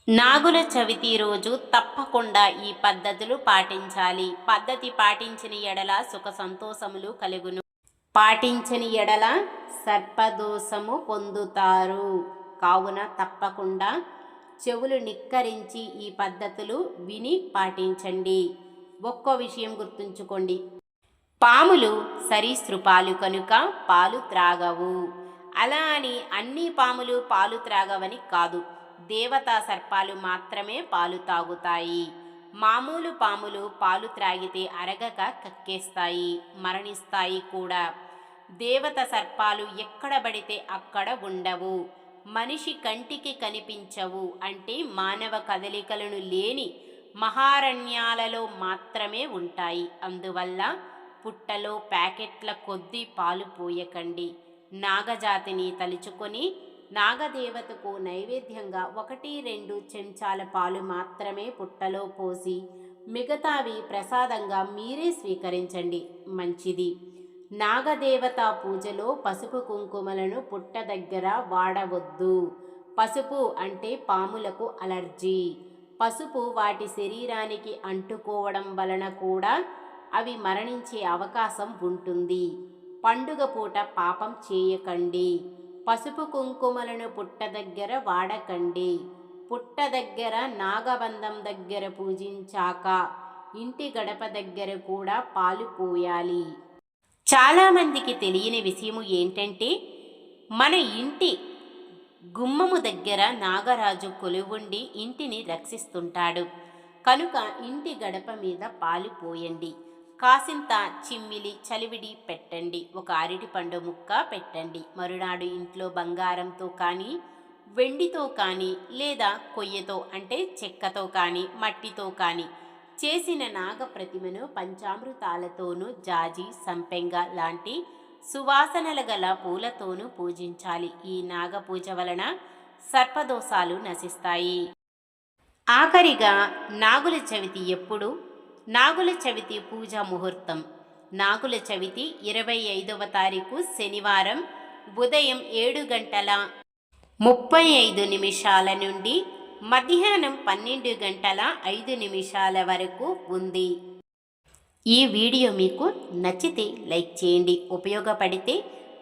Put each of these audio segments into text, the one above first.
నాగుల చవితి రోజు తప్పకుండా ఈ పద్ధతులు పాటించాలి. పద్ధతి పాటించిన ఎడల సుఖ సంతోషములు కలుగును. పాటించని ఎడల సర్పదోషము పొందుతారు. కావున తప్పకుండా చెవులు నిక్కరించి ఈ పద్ధతులు విని పాటించండి. ఒక్కో విషయం గుర్తుంచుకోండి. పాములు సరీసృపాలు కనుక పాలు త్రాగవు. అలా అని అన్ని పాములు పాలు త్రాగవని కాదు. దేవతా సర్పాలు మాత్రమే పాలు తాగుతాయి. మామూలు పాములు పాలు త్రాగితే అరగక కక్కేస్తాయి, మరణిస్తాయి కూడా. దేవత సర్పాలు ఎక్కడ పడితే అక్కడ ఉండవు. మనిషి కంటికి కనిపించవు, అంటే మానవ కదలికలను లేని మహారణ్యాలలో మాత్రమే ఉంటాయి. అందువల్ల పుట్టలో ప్యాకెట్ల కొద్దీ పాలు పోయకండి. నాగజాతిని తలుచుకొని నాగదేవతకు నైవేద్యంగా 1-2 చెంచాల పాలు మాత్రమే పుట్టలో పోసి మిగతావి ప్రసాదంగా మీరే స్వీకరించండి, మంచిది. నాగదేవత పూజలో పసుపు కుంకుమలను పుట్ట దగ్గర వాడవద్దు. పసుపు అంటే పాములకు అలర్జీ. పసుపు వాటి శరీరానికి అంటుకోవడం వలన కూడా అవి మరణించే అవకాశం ఉంటుంది. పండుగ పూట పాపం చేయకండి. పసుపు కుంకుమలను పుట్ట దగ్గర వాడకండి. పుట్ట దగ్గర, నాగబంధం దగ్గర పూజించాక ఇంటి గడప దగ్గర కూడా పాలు పోయాలి. చాలామందికి తెలియని విషయము ఏంటంటే, మన ఇంటి గుమ్మము దగ్గర నాగరాజు కొలువుండి ఇంటిని రక్షిస్తుంటాడు. కనుక ఇంటి గడప మీద పాలు పోయండి. కాసింత చిమ్మిలి చలివిడి పెట్టండి. ఒక అరటిపండు ముక్క పెట్టండి. మరునాడు ఇంట్లో బంగారంతో కానీ, వెండితో కానీ, లేదా కొయ్యతో అంటే చెక్కతో కానీ, మట్టితో కానీ చేసిన నాగ ప్రతిమను పంచామృతాలతోనూ, జాజి, సంపెంగ లాంటి సువాసనల గల పూలతోనూ పూజించాలి. ఈ నాగ పూజ వలన సర్పదోషాలు నశిస్తాయి. ఆఖరిగా నాగుల చవితి ఎప్పుడు? నాగుల చవితి పూజా ముహూర్తం నాగుల చవితి 25వ తారీఖు శనివారం ఉదయం 7:35 నుండి మధ్యాహ్నం 12:05 వరకు ఉంది. ఈ వీడియో మీకు నచ్చితే లైక్ చేయండి. ఉపయోగపడితే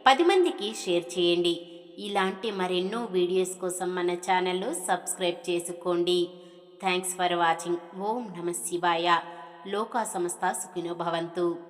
10 మందికి షేర్ చేయండి. ఇలాంటి మరెన్నో వీడియోస్ కోసం మన ఛానల్ను సబ్స్క్రైబ్ చేసుకోండి. Thanks for watching. ఓం నమః శివాయ. లోకా సమస్త సుఖినో భవంతు.